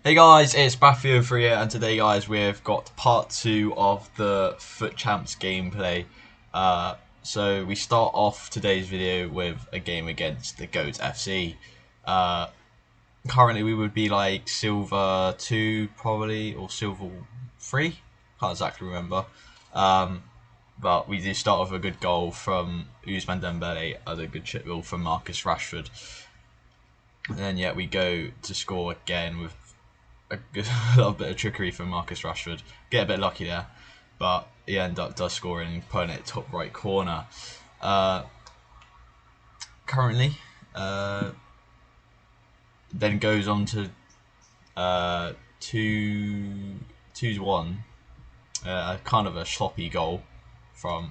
Hey guys, it's Bathio for here, and today, guys, we've got part 2 of the Foot Champs gameplay. So we start off today's video with a game against the Goats FC. Uh, Currently, we would be like Silver 2 probably, or Silver 3. Can't exactly remember. But we do start with a good goal from Ousmane Dembele and a good chip ball from Marcus Rashford. And then we go to score again with a little bit of trickery from Marcus Rashford. Get a bit lucky there, but he does scoring, putting it top right corner. Currently, then goes on to 2-1. Kind of a sloppy goal for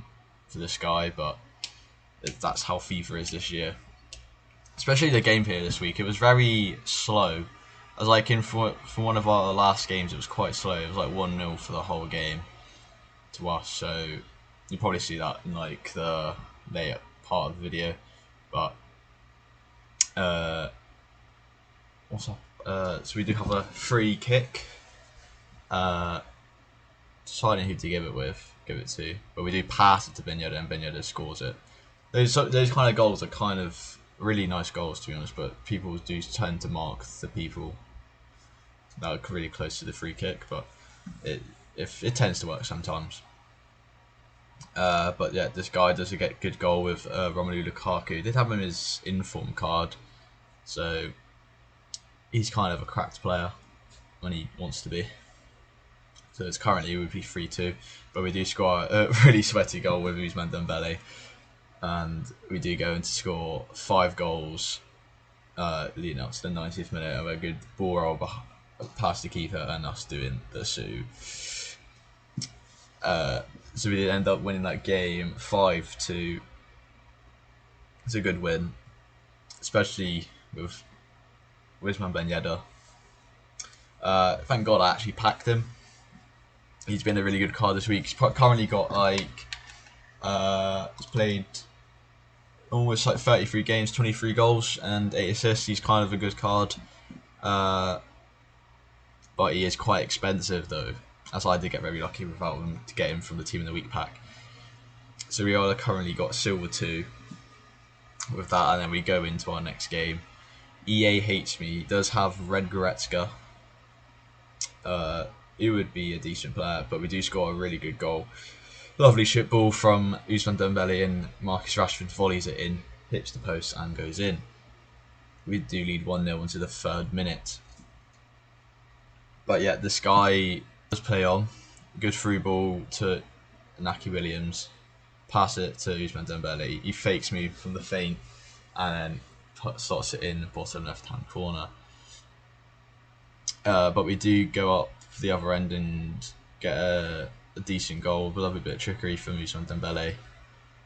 this guy, but that's how FIFA is this year. Especially the gameplay this week, it was very slow. As like from one of our last games, it was quite slow. It was like 1-0 for the whole game to us. So you probably see that in like the later part of the video. But what's up? So we do have a free kick. Deciding who to give it to, but we do pass it to Binyada, and Binyada scores it. Those kind of goals are kind of really nice goals, to be honest. But people do tend to mark the people that are really close to the free kick, but it tends to work sometimes. But yeah, this guy does get a good goal with Romelu Lukaku. Did have him his inform card, so he's kind of a cracked player when he wants to be. So it's currently it would be 3-2, but we do score a really sweaty goal with Ousmane Dembele, and we do go in to score 5 goals leading up to the 90th minute of a good ball roll past the keeper and us doing the sue. So we did end up winning that game 5-2. It's a good win, especially with Ousmane Ben Yedder. Thank God I actually packed him. He's been a really good card this week. He's currently got like he's played almost like 33 games, 23 goals and 8 assists. He's kind of a good card. But he is quite expensive though, as I did get very lucky without him to get him from the team in the week pack. So we are currently got Silver 2 with that, and then we go into our next game. EA hates me. He does have Red Goretzka. He would be a decent player, but we do score a really good goal. Lovely shit ball from Ousmane Dembele, and Marcus Rashford volleys it in, hits the post and goes in. We do lead 1-0 into the 3rd minute. But yeah, this guy does play on. Good through ball to Naki Williams. Pass it to Ousmane Dembele. He fakes me from the feint and then slots it in the bottom left-hand corner. But we do go up the other end and get a decent goal. We love a bit of trickery from Ousmane Dembele.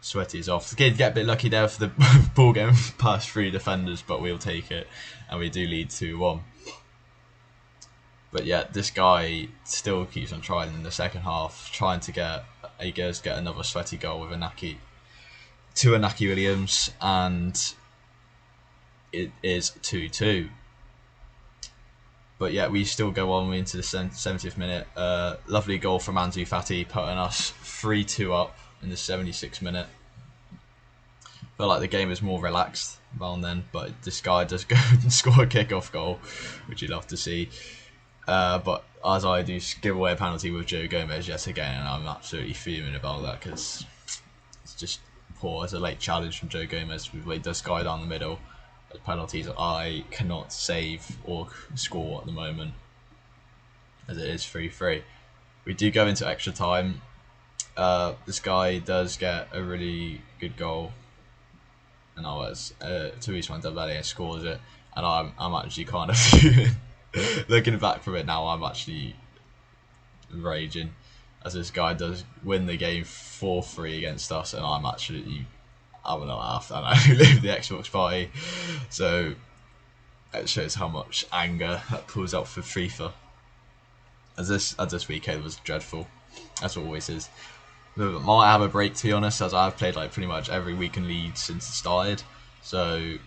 Sweaty is off. The kid get a bit lucky there for the ball going past 3 defenders, but we'll take it, and we do lead 2-1. But yeah, this guy still keeps on trying in the second half, trying to get another sweaty goal with Inaki Williams, and it is 2-2. But yeah, we still go on into the 70th minute. Lovely goal from Ansu Fati, putting us 3-2 up in the 76th minute. Felt like the game was more relaxed around then, but this guy does go and score a kick-off goal, which you'd love to see. But as I do, give away a penalty with Joe Gomez yet again, and I'm absolutely fuming about that because it's just poor. As a late challenge from Joe Gomez, we laid this guy down the middle. As penalties I cannot save or score at the moment, as it is 3-3. We do go into extra time. This guy does get a really good goal, and I was to Ousmane Dembele and scores it, and I'm actually kind of fuming. Looking back from it now, I'm actually raging, as this guy does win the game 4-3 against us, and I'm absolutely having a laugh, and I leave the Xbox party. So it shows how much anger that pulls out for FIFA. As this weekend was dreadful, as it always is. Might have a break, to be honest, as I've played like pretty much every week in Leeds since it started. So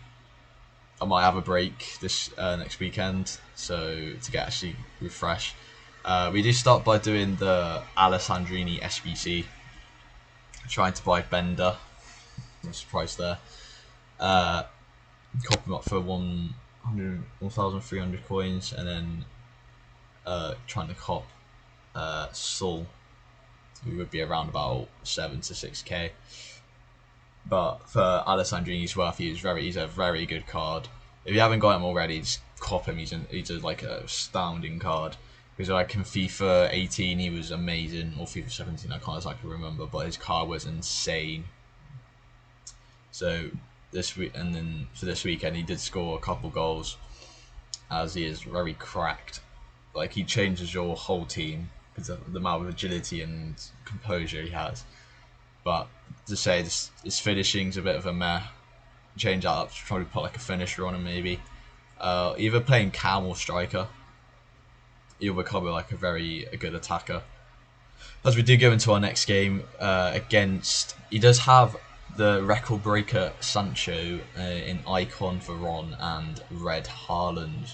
I might have a break this next weekend, so to get actually refresh. We do start by doing the Alessandrini SBC, trying to buy Bender. No surprise there. Cop him up for 1,300 coins, and then trying to cop Sul, who would be around about 7 to 6k. But for Alessandrini's worth, he's a very good card. If you haven't got him already, just cop him. He's like an astounding card. Because like in FIFA 18, he was amazing, or FIFA 17, I can't exactly remember, but his card was insane. So this week, and then for this weekend, he did score a couple goals, as he is very cracked. Like, he changes your whole team because of the amount of agility and composure he has. But to say his finishing's a bit of a meh. Change that up, probably put like a finisher on him maybe. Either playing cam or striker, you'll become like a good attacker. As we do go into our next game against, he does have the record breaker Sancho in Icon Veron and Red Haaland.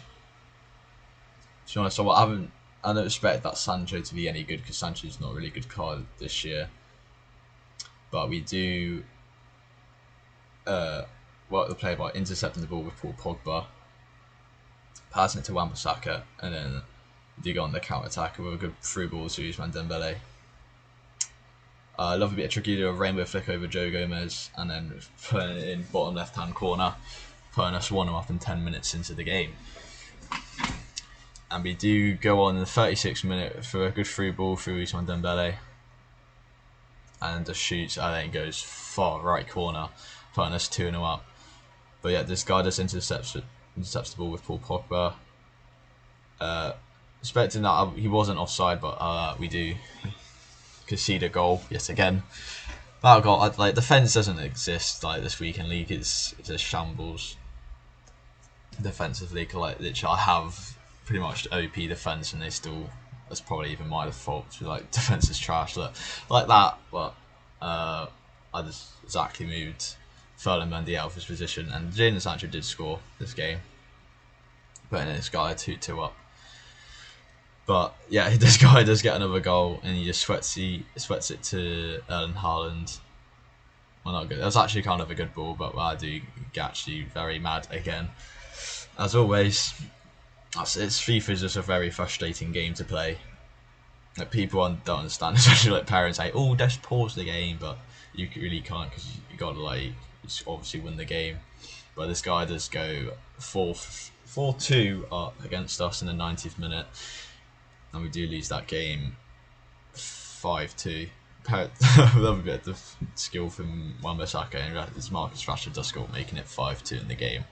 To be honest, so I don't expect that Sancho to be any good because Sancho's not a really good card this year. But we do work the play by intercepting the ball with Paul Pogba, passing it to Wan-Bissaka, and then we do go on the counter attack with a good through ball to Ousmane Dembele. I love a bit of tricky, do a rainbow flick over Joe Gomez, and then putting it in bottom left hand corner, putting us 1-0 up in 10 minutes into the game. And we do go on in the 36th minute for a good through ball through Ousmane Dembele, and just shoots, and then it goes far right corner, putting us 2-0 up. But yeah, this guy just intercepts the ball with Paul Pogba. Expecting that he wasn't offside, but we do concede a goal yet again. That goal, like, defense doesn't exist like this week in league. It's a shambles defensively. Like, literally, I have pretty much OP defense, and that's probably even my fault. Like, defense is trash, like that. But I just exactly moved Ferland Mendy out of his position, and Jadon Sancho did score this game, putting this guy 2-2 up. But yeah, this guy does get another goal, and he just sweats it to Erling Haaland. Well, not good. That was actually kind of a good ball, but I do get actually very mad again. As always, FIFA is just a very frustrating game to play. Like, people don't understand, especially like parents say, "Oh, just pause the game," but you really can't, because you got to obviously win the game. But this guy does go 4-2 up against us in the 90th minute, and we do lose that game 5-2. Love a bit of skill from Wan-Bissaka, and this Marcus Rashford does score, making it 5-2 in the game.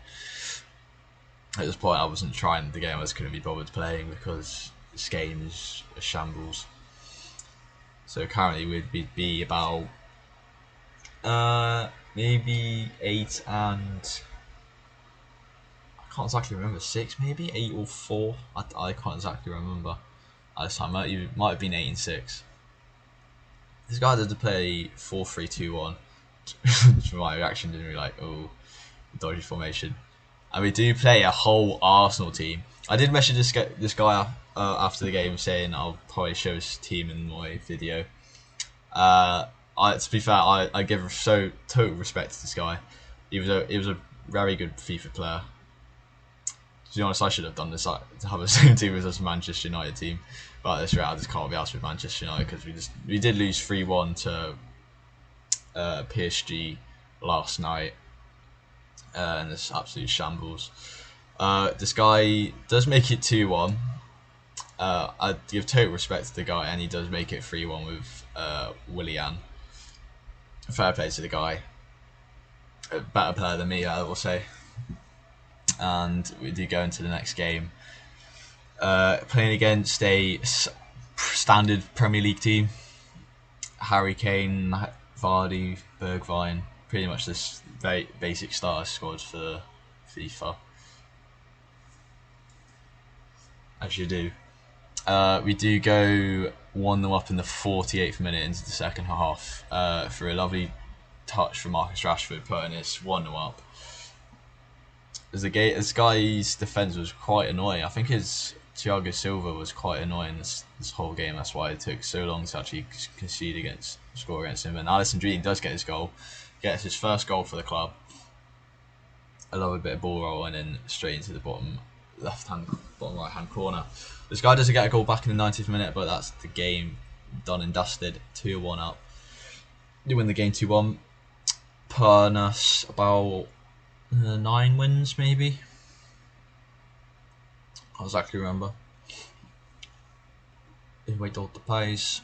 At this point, I wasn't trying the game; I just couldn't be bothered playing because this game is a shambles. So currently, we'd be about maybe 8 and I can't exactly remember, 6 maybe 8 or 4. I can't exactly remember. At this time, it might have been 8 and 6. This guy does play 4-3-2-1. My reaction didn't really dodgy formation. And we do play a whole Arsenal team. I did message this guy after the game saying I'll probably show his team in my video. To be fair, I give total respect to this guy. He was a very good FIFA player. To be honest, I should have done this to have the same team as this Manchester United team. But this rate, I just can't be asked with Manchester United because we did lose 3-1 to PSG last night, and it's absolute shambles. This guy does make it 2-1. I give total respect to the guy, and he does make it 3-1 with Willian. Fair play to the guy. A better player than me, I will say. And we do go into the next game. Playing against a standard Premier League team. Harry Kane, Vardy, Bergwijn. Pretty much this very basic starter squad for FIFA. As you do. We do go 1-0 up in the 48th minute into the second half through a lovely touch from Marcus Rashford, putting us 1-0 up. This guy's defense was quite annoying. I think his Thiago Silva was quite annoying this whole game. That's why it took so long to actually score against him. And Alisson Dream does get his goal, gets his first goal for the club. I love a bit of ball rolling in straight into the bottom right hand corner. This guy doesn't get a goal back in the 90th minute, but that's the game done and dusted. 2-1 up. You win the game 2-1. Putting us about 9 wins, maybe. I can't exactly remember. Wait all the pace.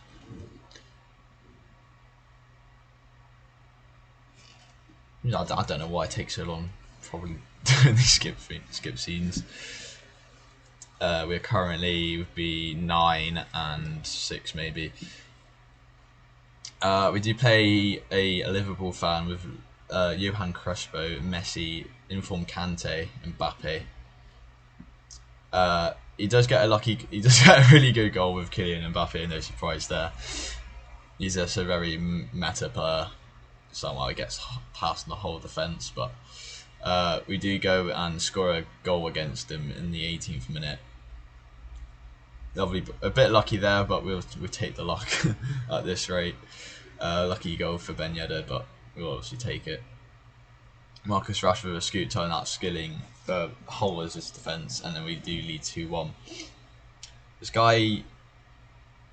I don't know why it takes so long. Probably doing these skip scenes. We're currently would be 9 and 6 maybe. We do play a Liverpool fan with Johan Crespo, Messi, Inform Kante, and Mbappe. He does get a really good goal with Kylian Mbappe, no surprise there. He's just a very meta player. Somehow he gets past the whole defence, but we do go and score a goal against him in the 18th minute. Lovely, a bit lucky there, but we'll take the luck at this rate. Lucky goal for Ben Yedder, but we'll obviously take it. Marcus Rashford with a scoot turn out skilling whole as his defence, and then we do lead 2-1. This guy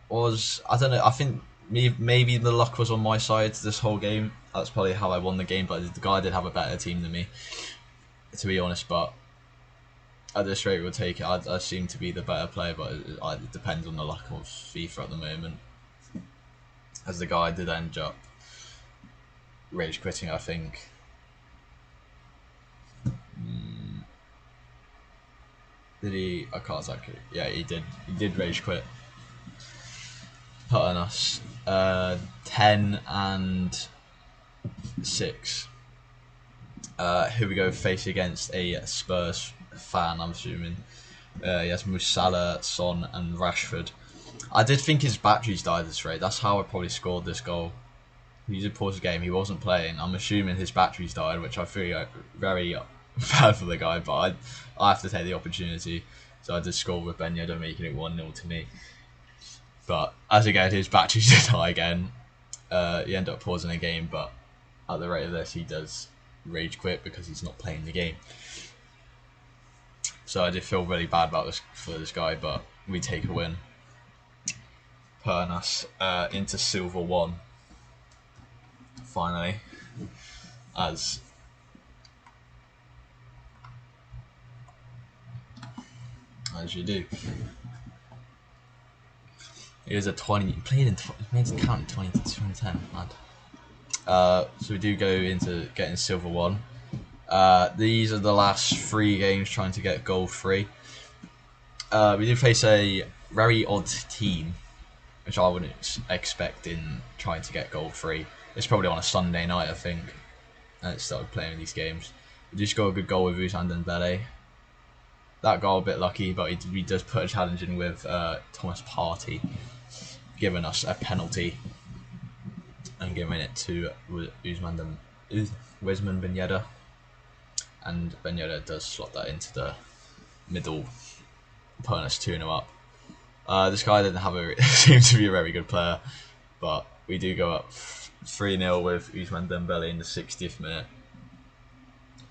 was, I don't know, I think maybe the luck was on my side this whole game. That's probably how I won the game, but the guy did have a better team than me, to be honest. But at this rate, we'll take it. I seem to be the better player, but it depends on the luck of FIFA at the moment. As the guy did end up rage quitting, I think. Did he? I can't exactly. Yeah, he did. He did rage quit. Putting us 10 and 6. Here we go, face against a Spurs fan, I'm assuming. He has Musala, Son, and Rashford. I did think his batteries died at this rate. That's how I probably scored this goal. He did pause the game. He wasn't playing. I'm assuming his batteries died, which I feel very bad for the guy. But I have to take the opportunity. So I did score with Ben Yedder, making it 1-0 to me. But as again, his batteries did die again. He ended up pausing the game, but at the rate of this, he does rage quit because he's not playing the game. So I did feel really bad about this for this guy, but we take a win. Putting us into Silver 1. Finally. As you do. He was a 20. He played in. He made it count in 2010. Mad. So we do go into getting Silver 1. These are the last 3 games trying to get goal free. We do face a very odd team, which I wouldn't expect in trying to get goal free. It's probably on a Sunday night, I think, and it started playing these games. We do score a good goal with Ousmane Dembele. That goal a bit lucky, but he does put a challenge in with Thomas Partey, giving us a penalty and giving it to Ousmane Ben Yedder. And Ben Yedder does slot that into the middle, putting us 2-0 up. This guy didn't seem to be a very good player, but we do go up 3-0 with Ousmane Dembele in the 60th minute.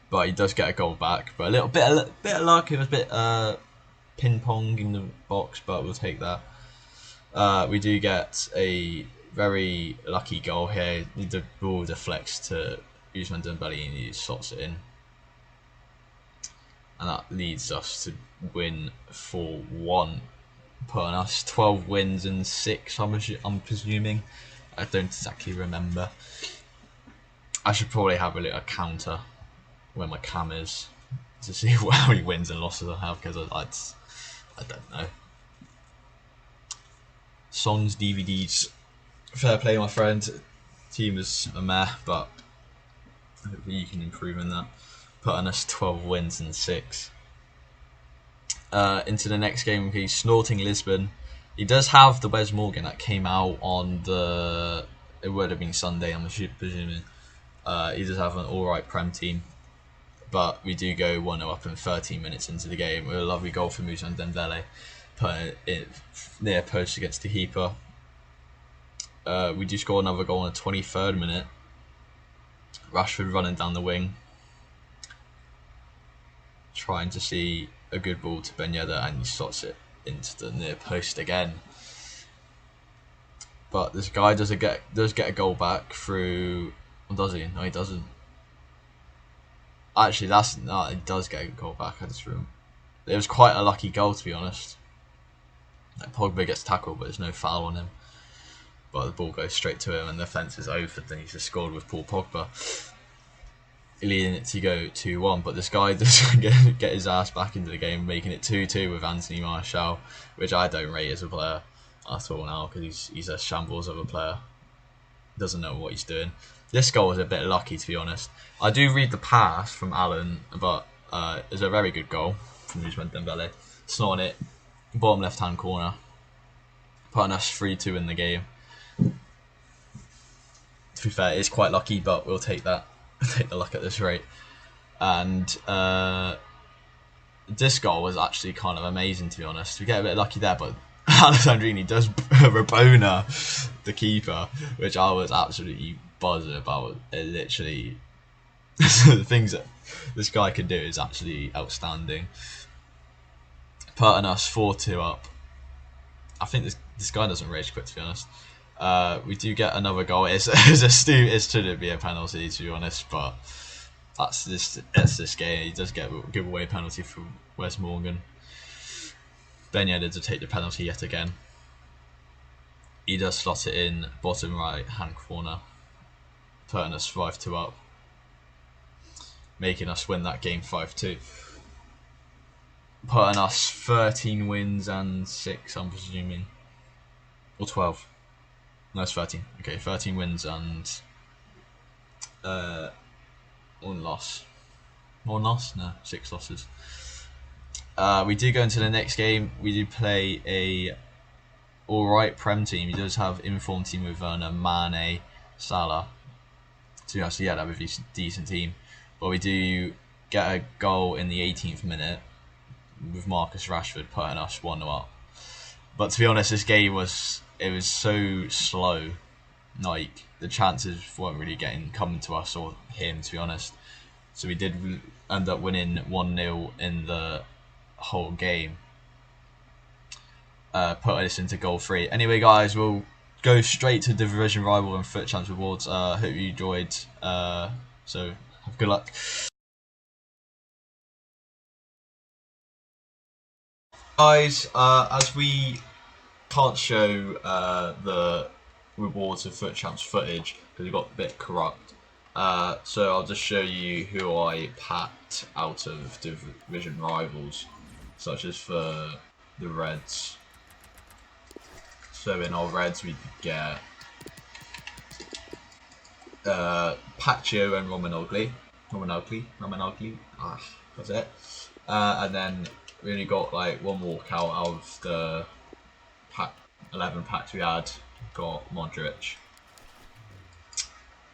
But he does get a goal back, but a little bit of luck. It was a bit ping pong in the box, but we'll take that. We do get a very lucky goal here. The ball deflects to Ousmane Dembele and he slots it in. And that leads us to win 4-1, putting us 12 wins and 6, I'm presuming. I don't exactly remember. I should probably have a little counter where my cam is to see how many wins and losses I have, because I don't know. Songs, DVDs, fair play, my friend. Team is a meh, but hopefully you can improve in that. Putting us 12 wins and 6. Into the next game, he's Snorting Lisbon. He does have the Wes Morgan that came out on the. It would have been Sunday, I'm presuming. He does have an alright Prem team. but we do go 1-0 up in 13 minutes into the game with a lovely goal from Ousmane Dembele, putting it near post against the keeper. We do score another goal in the 23rd minute. Rashford running down the wing, trying to see a good ball to Ben Yedder, and he slots it into the near post again. But this guy does get a goal back through. Or does he? No, he doesn't. Actually, he does get a goal back. I just remember. It was quite a lucky goal, to be honest. Like, Pogba gets tackled, but there's no foul on him. But the ball goes straight to him, and the fence is over. Then he's just scored with Paul Pogba, leading it to go 2-1. But this guy doesn't get his ass back into the game, making it 2-2 with Anthony Martial, which I don't rate as a player at all now, because he's a shambles of a player. Doesn't know what he's doing. This goal was a bit lucky, to be honest. I do read the pass from Allen, but it's a very good goal from Ousmane Dembele. Slotting it bottom left hand corner, putting us 3-2 in the game. To be fair, it's quite lucky, but we'll take that. Take the luck at this rate. And this goal was actually kind of amazing, to be honest. We get a bit lucky there, but Alessandrini does Rabona the keeper, which I was absolutely buzzing about. It literally, the things that this guy can do is actually outstanding. Putting us 4-2 up. I think this guy doesn't rage quit, to be honest. We do get another goal. It shouldn't be a penalty, to be honest, but that's this game. He does give away a penalty from Wes Morgan. Ben Yedder to take the penalty yet again. He does slot it in bottom right hand corner, putting us 5-2 up, making us win that game 5-2. Putting us 13 wins and 6, I'm presuming, or 12. No, it's 13. Okay, 13 wins and 1 loss. One loss? No, 6 losses. We do go into the next game. We do play a alright Prem team. He does have informed team with Werner, Mane, Salah. So yeah, that would be a decent team. But we do get a goal in the 18th minute with Marcus Rashford putting us 1-0 up. But to be honest, this game was so slow. Like, the chances weren't really coming to us or him, to be honest. So we did end up winning 1-0 in the whole game. Put us into goal 3. Anyway, guys, we'll go straight to Division Rival and Foot Champs Rewards. Hope you enjoyed. So have good luck. Guys, as we can't show the rewards of Foot Champs footage because it got a bit corrupt, so I'll just show you who I packed out of Division Rivals, such as for the Reds. So in our Reds we get Paccio and Romanogli. That's it. And then we only got like one walkout out of the 11 packs we had. Got Modric.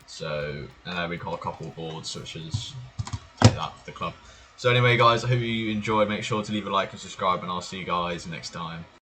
So, and then we got a couple of boards, which is take that for the club. So anyway, guys, I hope you enjoyed. Make sure to leave a like and subscribe, and I'll see you guys next time.